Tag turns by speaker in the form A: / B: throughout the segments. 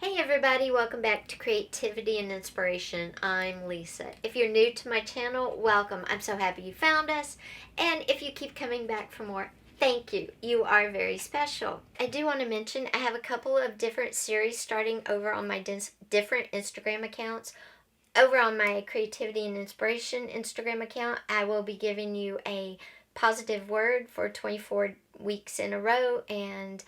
A: Hey everybody, welcome back to Creativity and Inspiration. I'm Lisa. If you're new to my channel, welcome. I'm so happy you found us. And if you keep coming back for more, thank you. You are very special. I do want to mention I have a couple of different series starting over on my different Instagram accounts. Over on my Creativity and Inspiration Instagram account, I will be giving you a positive word for 24 weeks in a row, and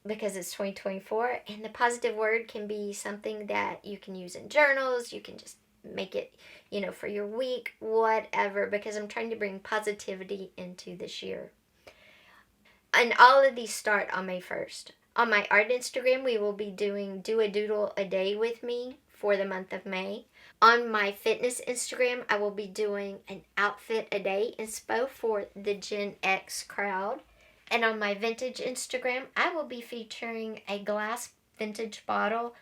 A: because it's 2024, and the positive word can be something that you can use in journals. You can just make it, for your week, whatever, because I'm trying to bring positivity into this year. And all of these start on May 1st. On my art Instagram, we will be doing Do a Doodle a Day with me for the month of May. On my fitness Instagram, I will be doing an outfit a day inspo for the Gen X crowd. And on my vintage Instagram, I will be featuring a glass vintage bottle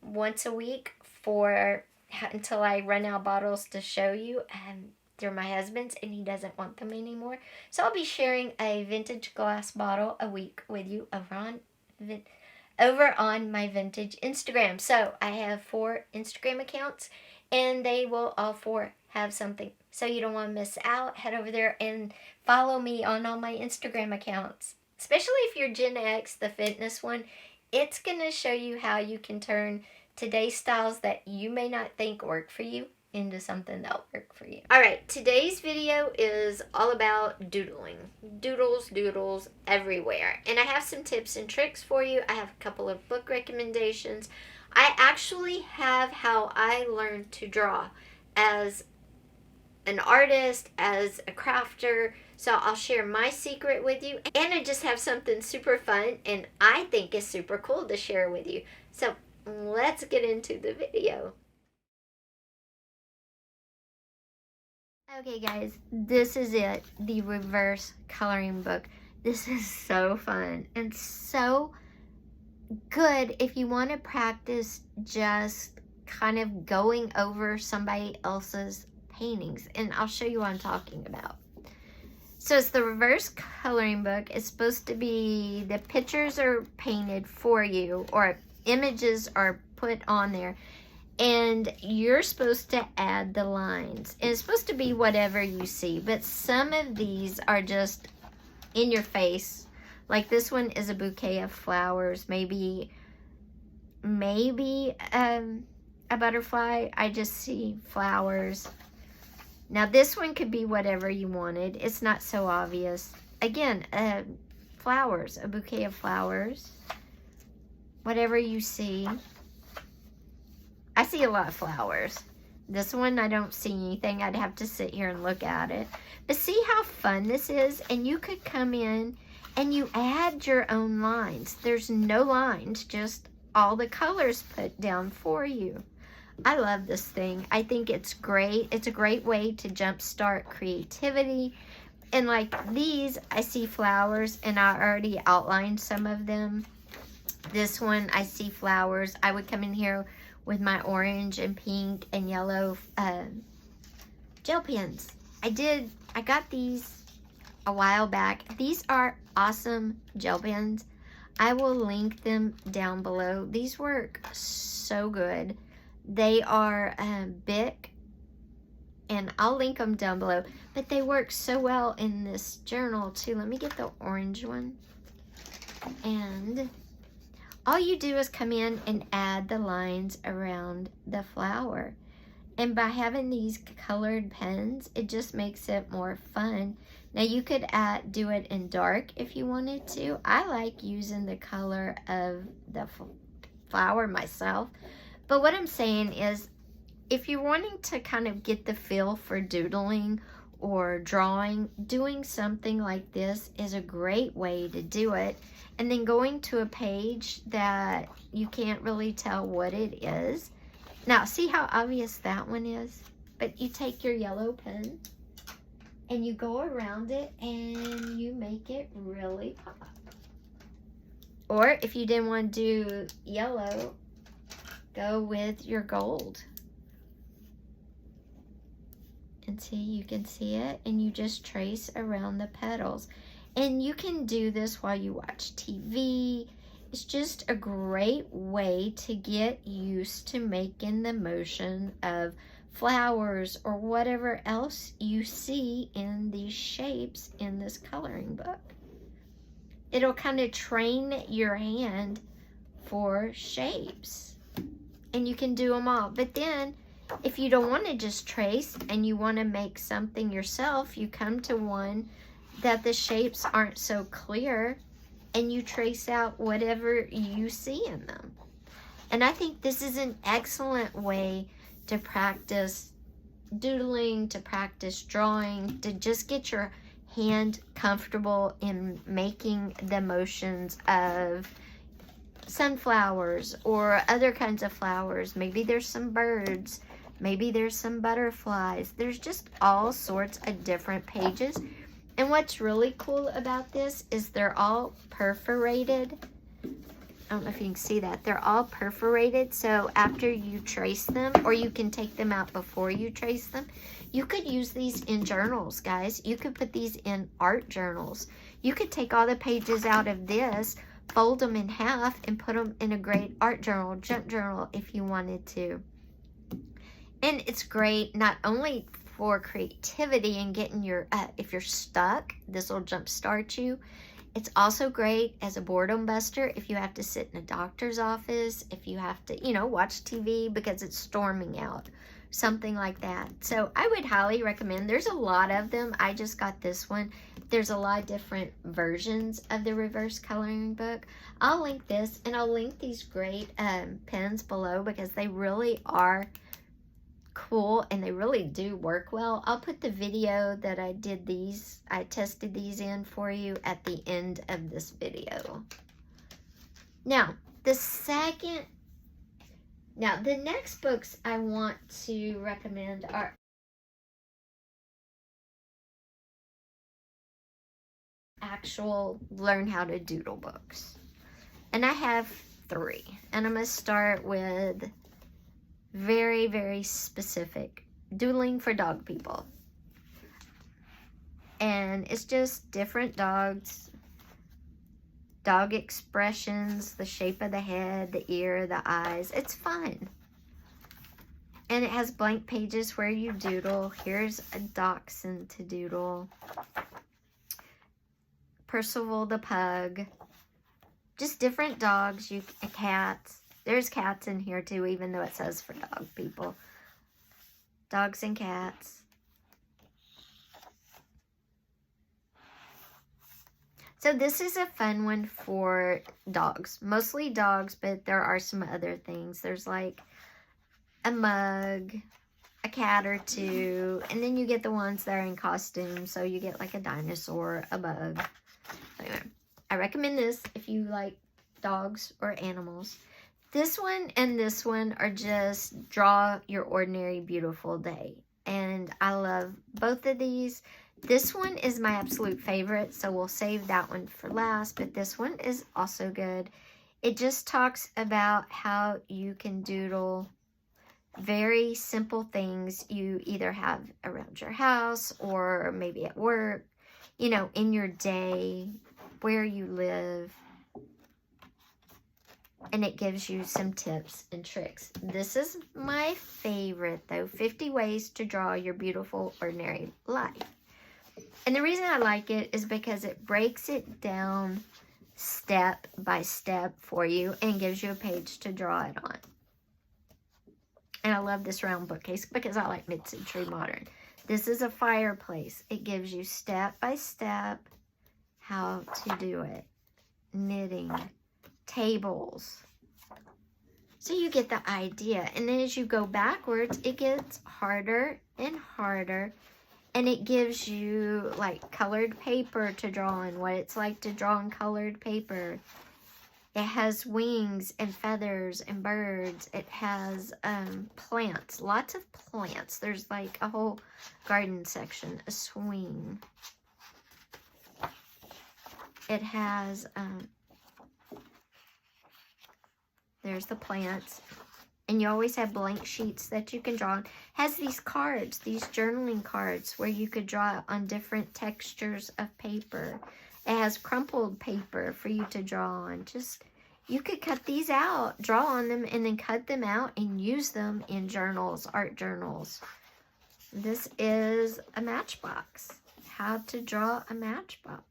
A: once a week until I run out of bottles to show you. They're my husband's and he doesn't want them anymore. So I'll be sharing a vintage glass bottle a week with you over on my vintage Instagram. So I have 4 Instagram accounts and they will all 4 have something. So you don't want to miss out. Head over there and follow me on all my Instagram accounts. Especially if you're Gen X, the fitness one, it's going to show you how you can turn today's styles that you may not think work for you into something that'll work for you. Alright, today's video is all about doodling. Doodles everywhere. And I have some tips and tricks for you. I have a couple of book recommendations. I actually have how I learned to draw as an artist, as a crafter. So I'll share my secret with you. And I just have something super fun and I think is super cool to share with you. So let's get into the video. Okay guys, this is it, the reverse coloring book. This is so fun and so good if you want to practice just kind of going over somebody else's paintings. And I'll show you what I'm talking about. So it's the reverse coloring book. It's supposed to be the pictures are painted for you or images are put on there. And you're supposed to add the lines. And it's supposed to be whatever you see. But some of these are just in your face. Like this one is a bouquet of flowers. Maybe a butterfly. I just see flowers. Now this one could be whatever you wanted. It's not so obvious. Again, flowers. A bouquet of flowers. Whatever you see. I see a lot of flowers. This one, I don't see anything. I'd have to sit here and look at it. But see how fun this is? And you could come in and you add your own lines. There's no lines, just all the colors put down for you. I love this thing. I think it's great. It's a great way to jumpstart creativity. And like these, I see flowers and I already outlined some of them. This one, I see flowers. I would come in here with my orange and pink and yellow gel pens. I got these a while back. These are awesome gel pens. I will link them down below. These work so good. They are Bic, and I'll link them down below. But they work so well in this journal too. Let me get the orange one. And all you do is come in and add the lines around the flower. And by having these colored pens, it just makes it more fun. Now you could do it in dark if you wanted to. I like using the color of the flower myself. But what I'm saying is, if you're wanting to kind of get the feel for doodling or drawing, doing something like this is a great way to do it. And then going to a page that you can't really tell what it is. Now, see how obvious that one is? But you take your yellow pen and you go around it and you make it really pop. Or if you didn't want to do yellow, go with your gold. And see, you can see it, and you just trace around the petals. And you can do this while you watch TV. it's just a great way to get used to making the motion of flowers or whatever else you see in these shapes in this coloring book. It'll kind of train your hand for shapes, and you can do them all. But then if you don't want to just trace and you want to make something yourself, you come to one that the shapes aren't so clear and you trace out whatever you see in them. And I think this is an excellent way to practice doodling, to practice drawing, to just get your hand comfortable in making the motions of sunflowers or other kinds of flowers. Maybe there's some birds, maybe there's some butterflies. There's just all sorts of different pages. And what's really cool about this is they're all perforated. I don't know if you can see that. They're all perforated, so after you trace them, or you can take them out before you trace them, you could use these in journals, guys. You could put these in art journals. You could take all the pages out of this, fold them in half, and put them in a great art journal, junk journal, if you wanted to. And it's great not only for creativity and getting your, if you're stuck, this will jumpstart you. It's also great as a boredom buster if you have to sit in a doctor's office, if you have to, you know, watch TV because it's storming out, something like that. So I would highly recommend. There's a lot of them. I just got this one. There's a lot of different versions of the reverse coloring book. I'll link this, and I'll link these great pens below because they really are cool and they really do work well. I'll put the video that I tested these in for you at the end of this video. Now, the next books I want to recommend are actual learn how to doodle books. And I have 3. And I'm going to start with very, very specific. Doodling for dog people. And it's just different dogs. Dog expressions, the shape of the head, the ear, the eyes. It's fun. And it has blank pages where you doodle. Here's a dachshund to doodle. Percival the pug. Just different dogs. Cats. There's cats in here too, even though it says for dog people. Dogs and cats. So this is a fun one for dogs. Mostly dogs, but there are some other things. There's like a mug, a cat or two, and then you get the ones that are in costume. So you get like a dinosaur, a bug. Anyway, I recommend this if you like dogs or animals. This one and this one are just draw your ordinary beautiful day. And I love both of these. This one is my absolute favorite, so we'll save that one for last. But this one is also good. It just talks about how you can doodle very simple things you either have around your house or maybe at work, you know, in your day, where you live. And it gives you some tips and tricks. This is my favorite, though. 50 Ways to Draw Your Beautiful Ordinary Life. And the reason I like it is because it breaks it down step by step for you and gives you a page to draw it on. And I love this round bookcase because I like mid-century modern. This is a fireplace. It gives you step by step how to do it. Knitting. Tables. So you get the idea. And then as you go backwards, it gets harder and harder. And it gives you like colored paper to draw on, what it's like to draw on colored paper. It has wings and feathers and birds. It has plants, lots of plants. There's like a whole garden section, a swing. It has there's the plants. And you always have blank sheets that you can draw on. It has these cards, these journaling cards, where you could draw on different textures of paper. It has crumpled paper for you to draw on. Just, you could cut these out, draw on them, and then cut them out and use them in journals, art journals. This is a matchbox. How to draw a matchbox.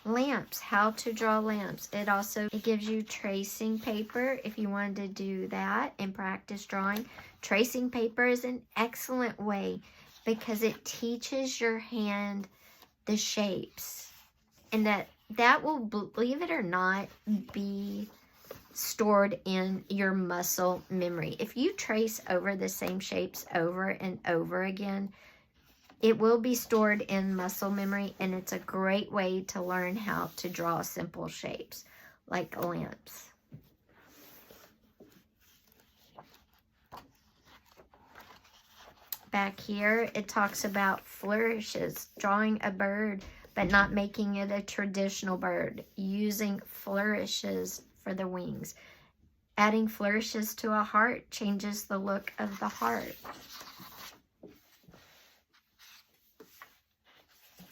A: Lamps, how to draw lamps. It gives you tracing paper if you wanted to do that and practice drawing. Tracing paper is an excellent way because it teaches your hand the shapes, and that will, believe it or not, be stored in your muscle memory. If you trace over the same shapes over and over again, it will be stored in muscle memory, and it's a great way to learn how to draw simple shapes like lamps. Back here, it talks about flourishes, drawing a bird, but not making it a traditional bird, using flourishes for the wings. Adding flourishes to a heart changes the look of the heart.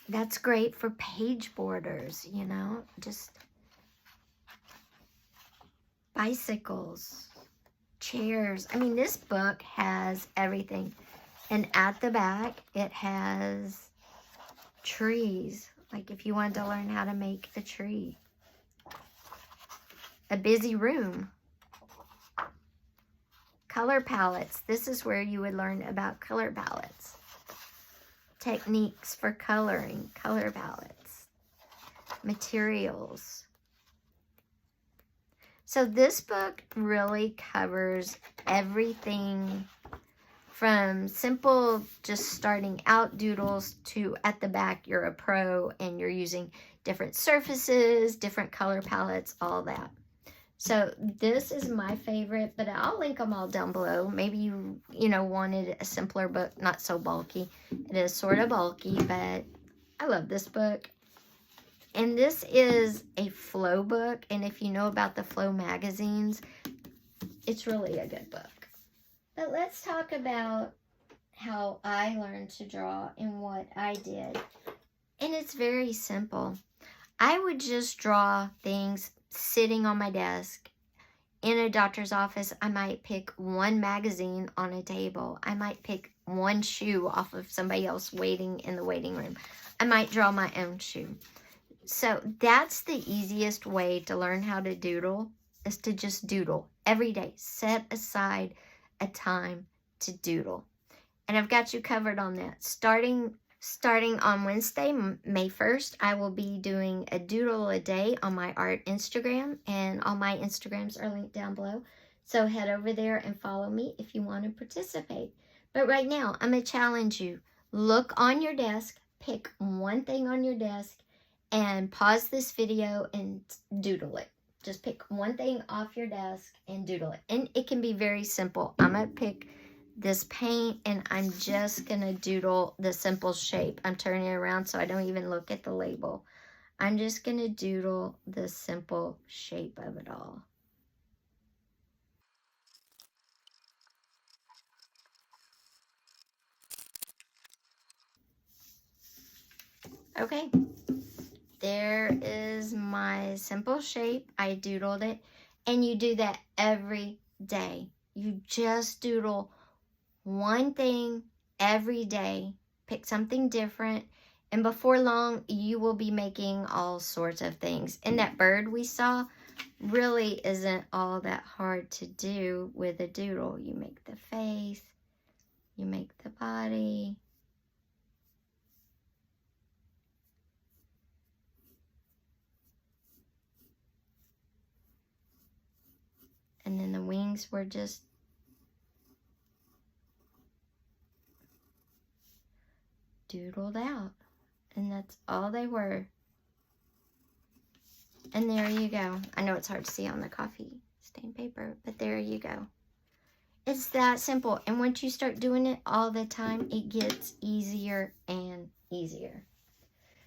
A: That's great for page borders, you know, just bicycles, chairs. I mean, this book has everything. And at the back, it has trees, like if you wanted to learn how to make a tree. A busy room. Color palettes. This is where you would learn about color palettes. Techniques for coloring, color palettes. Materials. So this book really covers everything from simple, just starting out doodles to at the back, you're a pro and you're using different surfaces, different color palettes, all that. So this is my favorite, but I'll link them all down below. Maybe you wanted a simpler book, not so bulky. It is sort of bulky, but I love this book. And this is a Flow book, and if you know about the Flow magazines, it's really a good book. But let's talk about how I learned to draw and what I did. And it's very simple. I would just draw things sitting on my desk. In a doctor's office, I might pick one magazine on a table. I might pick one shoe off of somebody else waiting in the waiting room. I might draw my own shoe. So that's the easiest way to learn how to doodle, is to just doodle every day. Set aside a time to doodle. And I've got you covered on that. Starting on Wednesday, May 1st, I will be doing a doodle a day on my art Instagram, and all my Instagrams are linked down below. So head over there and follow me if you want to participate. But right now, I'm going to challenge you. Look on your desk, pick one thing on your desk, and pause this video and doodle it. Just pick one thing off your desk and doodle it. And it can be very simple. I'm going to pick this paint, and I'm just going to doodle the simple shape. I'm turning it around so I don't even look at the label. I'm just going to doodle the simple shape of it all. Okay. There is my simple shape. I doodled it. And you do that every day. You just doodle one thing every day. Pick something different. And before long, you will be making all sorts of things. And that bird we saw really isn't all that hard to do with a doodle. You make the face. You make the body. And then the wings were just doodled out. And that's all they were. And there you go. I know it's hard to see on the coffee stain paper, but there you go. It's that simple. And once you start doing it all the time, it gets easier and easier.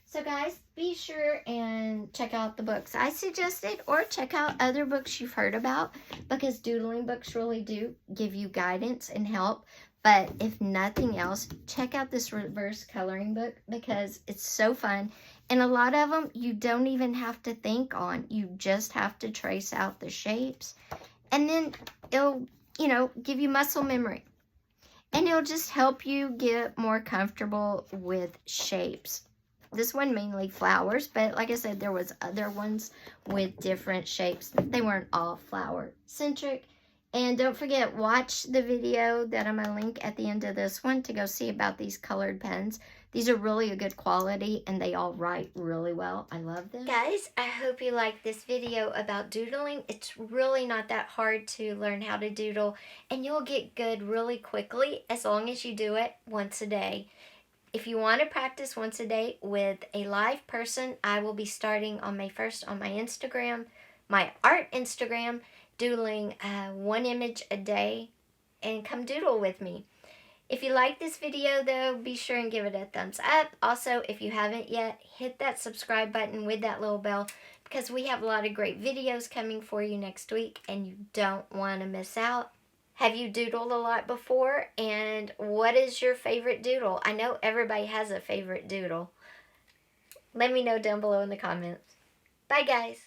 A: So guys, be sure and check out the books I suggested, or check out other books you've heard about, because doodling books really do give you guidance and help. But if nothing else, check out this reverse coloring book because it's so fun. And a lot of them you don't even have to think on. You just have to trace out the shapes. And then it'll, give you muscle memory. And it'll just help you get more comfortable with shapes. This one mainly flowers, but like I said, there was other ones with different shapes. They weren't all flower centric. And don't forget, watch the video that I'm going to link at the end of this one to go see about these colored pens. These are really a good quality and they all write really well. I love them. Guys, I hope you liked this video about doodling. It's really not that hard to learn how to doodle, and you'll get good really quickly as long as you do it once a day. If you want to practice once a day with a live person, I will be starting on May 1st on my Instagram, my art Instagram, doodling one image a day, and come doodle with me. If you like this video though, be sure and give it a thumbs up. Also, if you haven't yet, hit that subscribe button with that little bell because we have a lot of great videos coming for you next week and you don't want to miss out. Have you doodled a lot before? And what is your favorite doodle? I know everybody has a favorite doodle. Let me know down below in the comments. Bye guys.